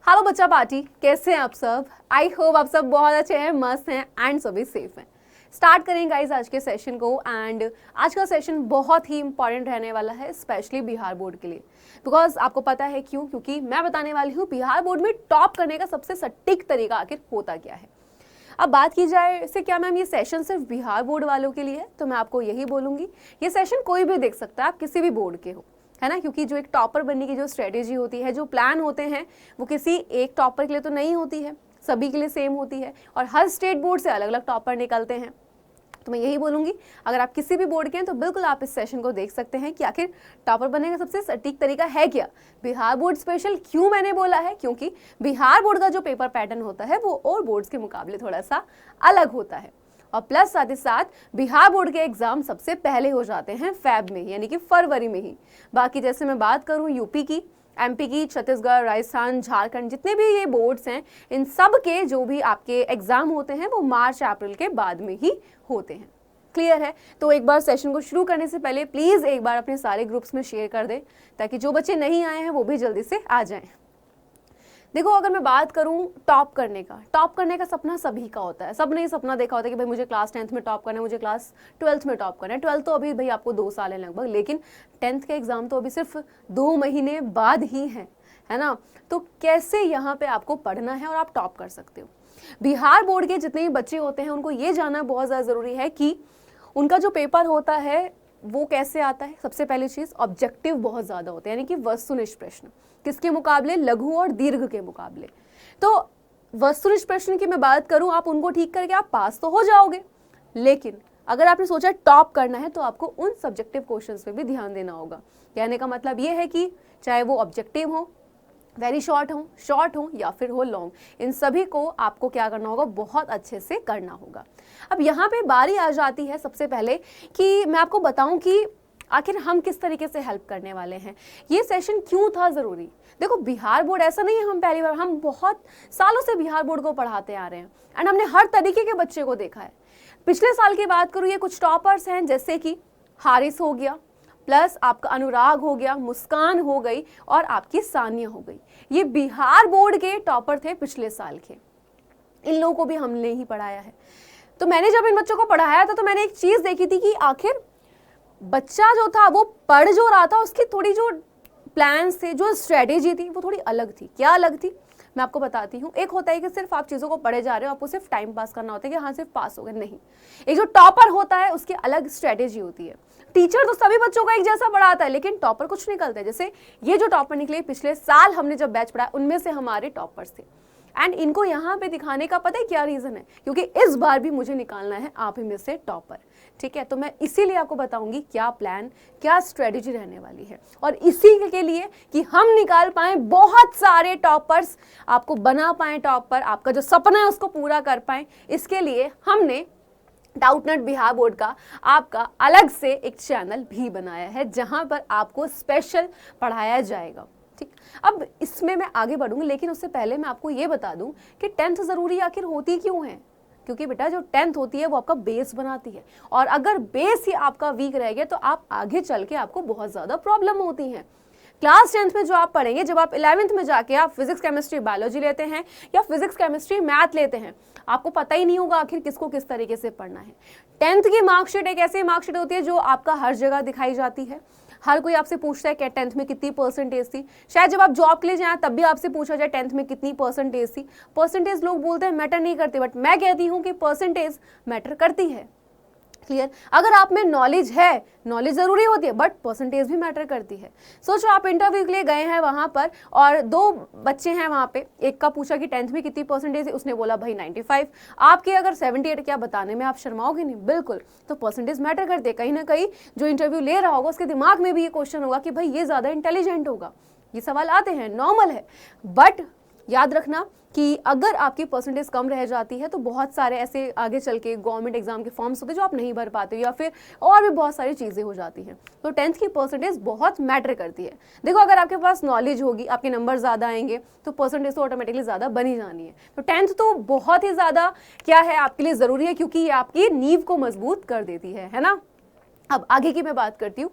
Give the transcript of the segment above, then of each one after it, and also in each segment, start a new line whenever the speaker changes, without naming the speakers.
Hello बच्चा party, कैसे हैं आप सब। आई होप आप सब बहुत अच्छे हैं, मस्त हैं एंड सभी सेफ हैं। स्टार्ट करेंगे गाइस आज के सेशन को। एंड आज का सेशन बहुत ही इंपॉर्टेंट रहने वाला है, स्पेशली बिहार बोर्ड के लिए। बिकॉज आपको पता है क्यों, क्योंकि मैं बताने वाली हूँ बिहार बोर्ड में टॉप करने का सबसे सटीक तरीका आखिर होता क्या है। अब बात की जाए इससे क्या मैम ये सेशन सिर्फ बिहार बोर्ड वालों के लिए है, तो मैं आपको यही बोलूँगी ये सेशन कोई भी देख सकता है, आप किसी भी बोर्ड के हो, है ना। क्योंकि जो एक टॉपर बनने की जो स्ट्रेटेजी होती है, जो प्लान होते हैं, वो किसी एक टॉपर के लिए तो नहीं होती है, सभी के लिए सेम होती है। और हर स्टेट बोर्ड से अलग अलग टॉपर निकलते हैं। तो मैं यही बोलूँगी अगर आप किसी भी बोर्ड के हैं तो बिल्कुल आप इस सेशन को देख सकते हैं कि आखिर टॉपर बनने का सबसे सटीक तरीका है क्या। बिहार बोर्ड स्पेशल क्यों मैंने बोला है, क्योंकि बिहार बोर्ड का जो पेपर पैटर्न होता है वो और बोर्ड्स के मुकाबले थोड़ा सा अलग होता है। और प्लस साथ ही साथ बिहार बोर्ड के एग्जाम सबसे पहले हो जाते हैं फेब में, यानी कि फरवरी में ही। बाकी जैसे मैं बात करूं यूपी की, एमपी की, छत्तीसगढ़, राजस्थान, झारखंड, जितने भी ये बोर्ड्स हैं, इन सब के जो भी आपके एग्जाम होते हैं वो मार्च अप्रैल के बाद में ही होते हैं। क्लियर है। तो एक बार सेशन को शुरू करने से पहले प्लीज एक बार अपने सारे ग्रुप्स में शेयर कर दे, ताकि जो बच्चे नहीं आए हैं वो भी जल्दी से आ जाएं। देखो अगर मैं बात करूं टॉप करने का सपना सभी का होता है। सबने ये सपना देखा होता है कि भाई मुझे क्लास 10th में टॉप करना है, मुझे क्लास 12th में टॉप करना है। 12th तो अभी भाई आपको 2 साल है लगभग, लेकिन 10th के एग्जाम तो अभी सिर्फ 2 महीने बाद ही है ना। तो कैसे यहाँ पे आपको पढ़ना है और आप टॉप कर सकते हो। बिहार बोर्ड के जितने भी बच्चे होते हैं उनको ये जानना बहुत ज़्यादा ज़रूरी है कि उनका जो पेपर होता है वो कैसे आता है। सबसे पहली चीज़, ऑब्जेक्टिव बहुत ज़्यादा होते हैं, यानी कि वस्तुनिष्ठ प्रश्न। किसके मुकाबले? लघु और दीर्घ के मुकाबले। तो वस्तुनिष्ठ प्रश्न की मैं बात करूं, आप उनको ठीक करके आप पास तो हो जाओगे, लेकिन अगर आपने सोचा टॉप करना है तो आपको उन सब्जेक्टिव क्वेश्चंस पे भी ध्यान देना होगा। कहने का मतलब ये है कि चाहे वो ऑब्जेक्टिव हो, वेरी शॉर्ट हो या फिर हो लॉन्ग, इन सभी को आपको क्या करना होगा, बहुत अच्छे से करना होगा। अब यहाँ पे बारी आ जाती है सबसे पहले कि मैं आपको बताऊं कि आखिर हम किस तरीके से हेल्प करने वाले हैं, ये सेशन क्यों था ज़रूरी। देखो बिहार बोर्ड ऐसा नहीं है हम पहली बार, हम बहुत सालों से बिहार बोर्ड को पढ़ाते आ रहे हैं एंड हमने हर तरीके के बच्चे को देखा है। पिछले साल की बात करूँ, ये कुछ टॉपर्स हैं जैसे कि हारिस हो गया, प्लस आपका अनुराग हो गया, मुस्कान हो गई और आपकी सानिया हो गई। ये बिहार बोर्ड के टॉपर थे पिछले साल के। इन लोगों को भी हमने ही पढ़ाया है। तो मैंने जब इन बच्चों को पढ़ाया था तो मैंने एक चीज़ देखी थी कि आखिर बच्चा जो था वो पढ़ जो रहा था, उसकी थोड़ी जो प्लान्स थे, जो स्ट्रेटेजी थी, वो थोड़ी अलग थी। क्या अलग थी मैं आपको बताती हूँ। एक होता है कि सिर्फ आप चीज़ों को पढ़े जा रहे हो, आपको सिर्फ टाइम पास करना होता है कि हाँ सिर्फ पास हो गए, नहीं। एक जो टॉपर होता है उसकी अलग स्ट्रेटेजी होती है। टीचर तो सभी बच्चों को एक जैसा पढ़ाता है, लेकिन टॉपर कुछ निकलता है। जैसे ये जो टॉपर निकले पिछले साल हमने जब बैच पढ़ाया, उनमें से हमारे टॉपर्स थे। एंड इनको यहाँ पे दिखाने का पता है क्या रीज़न है, क्योंकि इस बार भी मुझे निकालना है आप ही में से टॉपर। ठीक है, तो मैं इसीलिए आपको बताऊंगी क्या प्लान, क्या स्ट्रेटेजी रहने वाली है, और इसी के लिए कि हम निकाल पाएं बहुत सारे टॉपर्स, आपको बना पाएं टॉपर, आपका जो सपना है उसको पूरा कर पाएं। इसके लिए हमने डाउटनट बिहार बोर्ड का आपका अलग से एक चैनल भी बनाया है, जहां पर आपको स्पेशल पढ़ाया जाएगा। ठीक, अब इसमें मैं आगे बढ़ूंगी, लेकिन उससे पहले मैं आपको ये बता दूं कि 10th ज़रूरी आखिर होती क्यों है। क्योंकि बेटा जो 10th होती है वो आपका बेस बनाती है, और अगर बेस ही आपका वीक रह गया तो आप आगे चल के आपको बहुत ज़्यादा प्रॉब्लम होती हैं। क्लास 10th में जो आप पढ़ेंगे, जब आप 11th में जाके आप फिजिक्स केमिस्ट्री बायोलॉजी लेते हैं या फिजिक्स केमिस्ट्री मैथ लेते हैं, आपको पता ही नहीं होगा आखिर किसको किस तरीके से पढ़ना है। 10th की मार्कशीट एक ऐसी मार्कशीट होती है जो आपका हर जगह दिखाई जाती है। हर कोई आपसे पूछता है कि 10th में कितनी परसेंटेज थी। शायद जब आप जॉब के लिए जाएं तब भी आपसे पूछा जाए 10th में कितनी परसेंटेज थी। परसेंटेज लोग बोलते हैं मैटर नहीं करती, बट मैं कहती हूँ कि परसेंटेज मैटर करती है। क्लियर। अगर आप में नॉलेज है, नॉलेज ज़रूरी होती है, बट परसेंटेज भी मैटर करती है। सोचो आप इंटरव्यू के लिए गए हैं वहाँ पर, और 2 बच्चे हैं वहाँ पे, एक का पूछा कि 10th में कितनी परसेंटेज है, उसने बोला भाई 95। आपके अगर 78, क्या बताने में आप शर्माओगे नहीं? बिल्कुल। तो परसेंटेज मैटर करती है। कहीं ना कहीं जो इंटरव्यू ले रहा होगा उसके दिमाग में भी ये क्वेश्चन होगा कि भाई ये ज़्यादा इंटेलिजेंट होगा। ये सवाल आते हैं, नॉर्मल है। बट याद रखना कि अगर आपकी परसेंटेज कम रह जाती है तो बहुत सारे ऐसे आगे चल के गवर्नमेंट एग्जाम के फॉर्म्स होते हैं जो आप नहीं भर पाते हो, या फिर और भी बहुत सारी चीज़ें हो जाती हैं। तो 10th की परसेंटेज बहुत मैटर करती है। देखो अगर आपके पास नॉलेज होगी, आपके नंबर ज़्यादा आएंगे, तो परसेंटेज तो ऑटोमेटिकली ज़्यादा बनी जानी है। तो 10th तो बहुत ही ज़्यादा क्या है आपके लिए ज़रूरी है, क्योंकि ये आपकी नींव को मजबूत कर देती है ना। अब आगे की मैं बात करती हूँ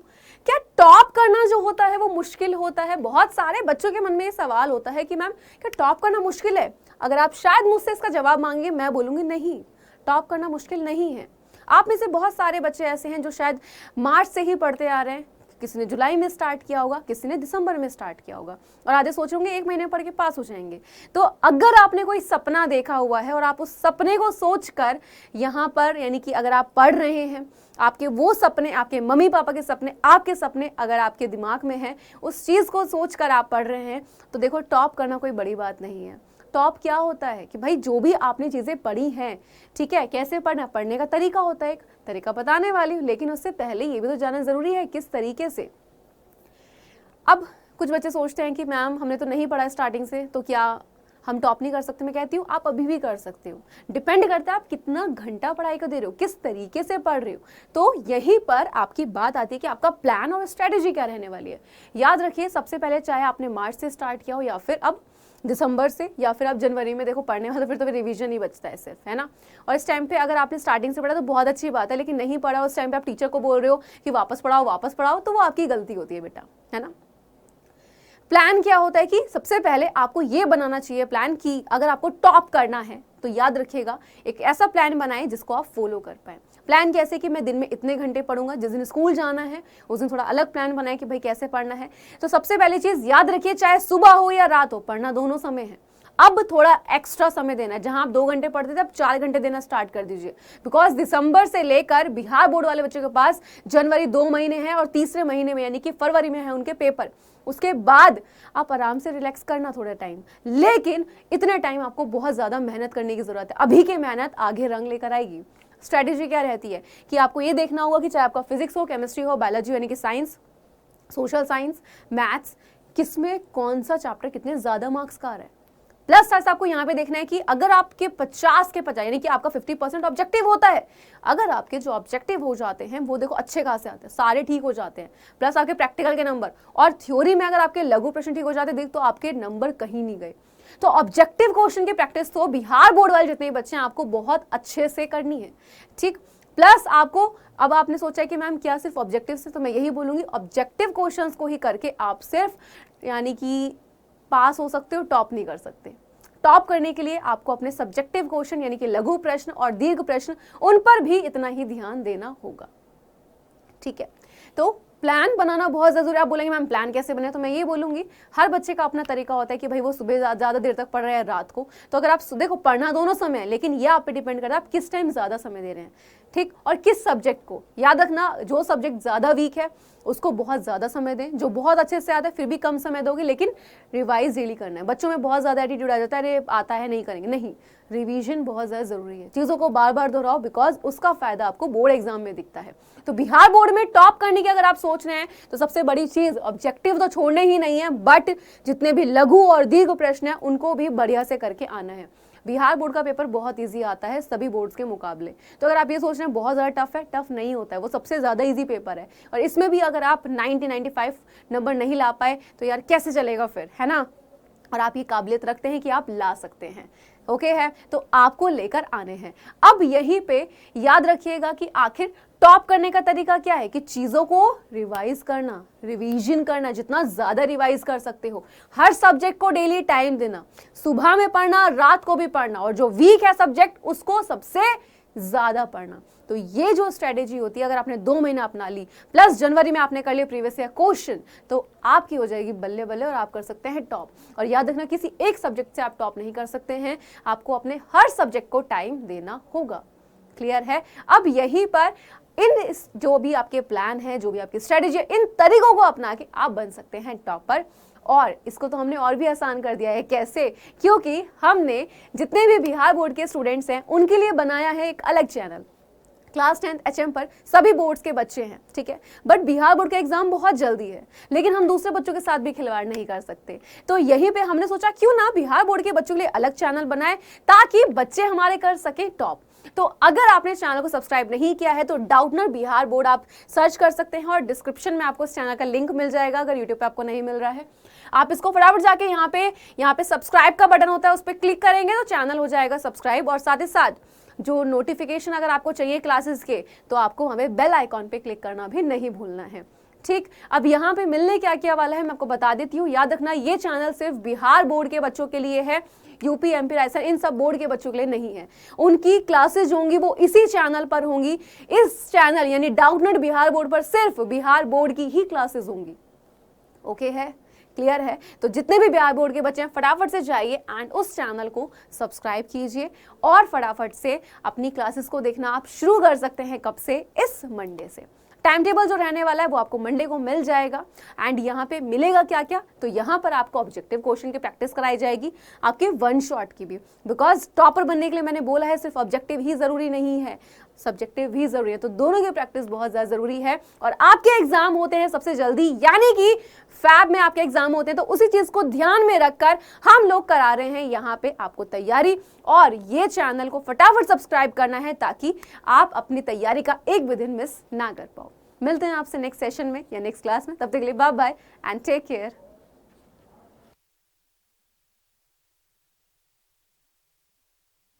क्या टॉप करना जो होता है वो मुश्किल होता है? बहुत सारे बच्चों के मन में ये सवाल होता है कि मैम क्या टॉप करना मुश्किल है? अगर आप शायद मुझसे इसका जवाब मांगे, मैं बोलूंगी नहीं, टॉप करना मुश्किल नहीं है। आप में से बहुत सारे बच्चे ऐसे हैं जो शायद मार्च से ही पढ़ते आ रहे हैं, किसी ने जुलाई में स्टार्ट किया होगा, किसी ने दिसंबर में स्टार्ट किया होगा, और आधे सोच होंगे 1 महीने पढ़ के पास हो जाएंगे। तो अगर आपने कोई सपना देखा हुआ है और आप उस सपने को सोचकर यहाँ पर, यानी कि अगर आप पढ़ रहे हैं, आपके वो सपने, आपके मम्मी पापा के सपने, आपके सपने अगर आपके दिमाग में है, उस चीज़ को सोचकर आप पढ़ रहे हैं, तो देखो टॉप करना कोई बड़ी बात नहीं है। टॉप क्या होता है कि भाई जो भी आपने चीज़ें पढ़ी हैं, ठीक है, कैसे पढ़ना, पढ़ने का तरीका होता है, एक तरीका बताने वाली हूँ, लेकिन उससे पहले ये भी तो जानना ज़रूरी है किस तरीके से। अब कुछ बच्चे सोचते हैं कि मैम हमने तो नहीं पढ़ा स्टार्टिंग से, तो क्या हम टॉप नहीं कर सकते? मैं कहती हूँ आप अभी भी कर सकते हो। डिपेंड करता है आप कितना घंटा पढ़ाई को दे रहे हो, किस तरीके से पढ़ रहे हो। तो यहीं पर आपकी बात आती है कि आपका प्लान और स्ट्रेटेजी क्या रहने वाली है। याद रखिए, सबसे पहले चाहे आपने मार्च से स्टार्ट किया हो या फिर अब दिसंबर से या फिर आप जनवरी में देखो पढ़ने वाला, फिर तो रिवीजन ही बचता है सिर्फ, है ना। और इस टाइम पे अगर आपने स्टार्टिंग से पढ़ा तो बहुत अच्छी बात है, लेकिन नहीं पढ़ा उस टाइम पे आप टीचर को बोल रहे हो कि वापस पढ़ाओ, तो वो आपकी गलती होती है बेटा, है ना। प्लान क्या होता है कि सबसे पहले आपको ये बनाना चाहिए प्लान कि अगर आपको टॉप करना है तो याद रखिएगा एक ऐसा प्लान बनाएं जिसको आप फॉलो कर पाए। प्लान कैसे कि मैं दिन में इतने घंटे पढ़ूंगा, जिस दिन स्कूल जाना है उस दिन थोड़ा अलग प्लान बनाएं कि भाई कैसे पढ़ना है। तो सबसे पहली चीज याद रखिए, चाहे सुबह हो या रात हो, पढ़ना दोनों समय है। अब थोड़ा एक्स्ट्रा समय देना है, जहां आप 2 घंटे पढ़ते थे अब 4 घंटे देना स्टार्ट कर दीजिए, बिकॉज दिसंबर से लेकर बिहार बोर्ड वाले बच्चों के पास जनवरी 2 महीने हैं और तीसरे महीने में यानी कि फरवरी में है उनके पेपर। उसके बाद आप आराम से रिलैक्स करना थोड़ा टाइम, लेकिन इतने टाइम आपको बहुत ज्यादा मेहनत करने की जरूरत है। अभी की मेहनत आगे रंग लेकर आएगी। स्ट्रेटेजी क्या रहती है कि आपको ये देखना होगा कि चाहे आपका फिजिक्स हो, केमिस्ट्री हो, बायोलॉजी यानी कि साइंस, सोशल साइंस, मैथ्स, किसमें कौन सा चैप्टर कितने ज्यादा मार्क्स का आ रहा है। प्लस साथ आपको यहाँ पे देखना है कि अगर आपके 50 के 50 यानी कि आपका 50% ऑब्जेक्टिव होता है, अगर आपके जो ऑब्जेक्टिव हो जाते हैं वो देखो अच्छे खासे आते हैं, सारे ठीक हो जाते हैं, प्लस आपके प्रैक्टिकल के नंबर और थ्योरी में अगर आपके लघु प्रश्न ठीक हो जाते देख तो आपके नंबर कहीं नहीं गए। तो ऑब्जेक्टिव क्वेश्चन की प्रैक्टिस तो बिहार बोर्ड वाले जितने बच्चे हैं आपको बहुत अच्छे से करनी है, ठीक। प्लस आपको, अब आपने सोचा है कि मैम क्या सिर्फ ऑब्जेक्टिव से, तो मैं यही बोलूंगी ऑब्जेक्टिव क्वेश्चंस को ही करके आप सिर्फ यानी कि पास हो सकते हो, टॉप नहीं कर सकते। टॉप करने के लिए आपको अपने सब्जेक्टिव क्वेश्चन यानी कि लघु प्रश्न और दीर्घ प्रश्न, उन पर भी इतना ही ध्यान देना होगा, ठीक है। तो प्लान बनाना बहुत जरूरी है। आप बोलेंगे मैम प्लान कैसे बने, तो मैं ये बोलूंगी हर बच्चे का अपना तरीका होता है कि भाई वो सुबह ज्यादा देर तक पढ़ रहे हैं, रात को। तो अगर आप देखो पढ़ना दोनों समय है, लेकिन ये आप पे डिपेंड करता है आप किस टाइम ज्यादा समय दे रहे हैं, ठीक। और किस सब्जेक्ट को, याद रखना जो सब्जेक्ट ज्यादा वीक है उसको बहुत ज्यादा समय दें, जो बहुत अच्छे से आता है फिर भी कम समय दोगे, लेकिन रिवाइज डेली करना है। बच्चों में बहुत ज्यादा एटीट्यूड आ जाता है, अरे आता है नहीं करेंगे, नहीं, रिवीजन बहुत ज्यादा जरूरी है। चीजों को बार बार दोहराओ, बिकॉज उसका फायदा आपको बोर्ड एग्जाम में दिखता है। तो बिहार बोर्ड में टॉप करने की अगर आप सोच रहे हैं तो सबसे बड़ी चीज ऑब्जेक्टिव तो छोड़ने ही नहीं है, बट जितने भी लघु और दीर्घ प्रश्न है उनको भी बढ़िया से करके आना है। बिहार बोर्ड का पेपर बहुत इजी आता है सभी बोर्ड्स के मुकाबले। तो अगर आप ये सोच रहे हैं बहुत ज़्यादा टफ है, टफ नहीं होता है, वो सबसे ज़्यादा इजी पेपर है। और इसमें भी अगर आप 90-95 नंबर नहीं ला पाए तो यार कैसे चलेगा फिर, है ना। और आप ये काबिलियत रखते हैं कि आप ला सकते हैं, ओके है, तो आपको लेकर आने हैं। अब यहीं पे याद रखिएगा कि आखिर टॉप करने का तरीका क्या है कि चीजों को रिवाइज करना, रिवीजन करना, जितना ज्यादा रिवाइज कर सकते हो। हर सब्जेक्ट को डेली टाइम देना, सुबह में पढ़ना, रात को भी पढ़ना, और जो वीक है सब्जेक्ट उसको सबसे ज्यादा पढ़ना। तो ये जो स्ट्रेटेजी होती है अगर आपने 2 महीना अपना ली, प्लस जनवरी में आपने कर लिया प्रीवियस ईयर क्वेश्चन, तो आपकी हो जाएगी बल्ले बल्ले और आप कर सकते हैं टॉप। और याद रखना किसी एक सब्जेक्ट से आप टॉप नहीं कर सकते हैं, आपको अपने हर सब्जेक्ट को टाइम देना होगा। क्लियर है। अब यहीं पर इन जो भी आपके प्लान है, जो भी आपकी स्ट्रेटेजी है, इन तरीकों को अपना के आप बन सकते हैं टॉपर। और इसको तो हमने और भी आसान कर दिया है। कैसे? क्योंकि हमने जितने भी बिहार बोर्ड के स्टूडेंट्स हैं उनके लिए बनाया है एक अलग चैनल। क्लास 10th HM पर सभी बोर्ड्स के बच्चे हैं, ठीक है, बट बिहार बोर्ड का एग्जाम बहुत जल्दी है, लेकिन हम दूसरे बच्चों के साथ भी खिलवाड़ नहीं कर सकते। तो यहीं पे हमने सोचा क्यों ना बिहार बोर्ड के बच्चों के लिए अलग चैनल बनाए ताकि बच्चे हमारे कर सके टॉप। तो अगर आपने चैनल को सब्सक्राइब नहीं किया है तो डाउटनर बिहार बोर्ड आप सर्च कर सकते हैं और डिस्क्रिप्शन में आपको इस चैनल का लिंक मिल जाएगा। अगर यूट्यूब पे आपको नहीं मिल रहा है, आप इसको फटाफट जाके यहाँ पे सब्सक्राइब का बटन होता है, उस पर क्लिक करेंगे तो चैनल हो जाएगा सब्सक्राइब। और साथ ही साथ जो नोटिफिकेशन अगर आपको चाहिए क्लासेस के, तो आपको हमें बेल आइकॉन पे क्लिक करना भी नहीं भूलना है। ठीक, अब यहाँ पे मिलने क्या क्या वाला है मैं आपको बता देती हूँ। याद रखना ये चैनल सिर्फ बिहार बोर्ड के बच्चों के लिए है, यूपी एमपी राजस्थान इन सब बोर्ड के बच्चों के लिए नहीं है। उनकी क्लासेस होंगी वो इसी चैनल पर होंगी। इस चैनल यानी डाउटनेट बिहार बोर्ड पर सिर्फ बिहार बोर्ड की ही क्लासेस होंगी। ओके है, क्लियर है? तो जितने भी बिहार बोर्ड के बच्चे हैं फटाफट से जाइए एंड उस चैनल को सब्सक्राइब कीजिए और फटाफट से अपनी क्लासेस को देखना आप शुरू कर सकते हैं। कब से? इस मंडे से। टाइम टेबल जो रहने वाला है वो आपको मंडे को मिल जाएगा एंड यहाँ पे मिलेगा क्या क्या, तो यहाँ पर आपको ऑब्जेक्टिव क्वेश्चन की प्रैक्टिस कराई जाएगी, आपके वन शॉट की भी। बिकॉज टॉपर बनने के लिए मैंने बोला है सिर्फ ऑब्जेक्टिव ही जरूरी नहीं है, सब्जेक्टिव भी जरूरी है, तो दोनों की प्रैक्टिस बहुत ज्यादा जरूरी है। और आपके एग्जाम होते हैं सबसे जल्दी, यानी कि फैब में आपके एग्जाम होते हैं, तो उसी चीज को ध्यान में रखकर हम लोग करा रहे हैं यहाँ पे आपको तैयारी। और ये चैनल को फटाफट सब्सक्राइब करना है ताकि आप अपनी तैयारी का एक भी दिन मिस ना कर पाओ। मिलते हैं आपसे नेक्स्ट सेशन में या नेक्स्ट क्लास में, तब तक के लिए bye bye and take care.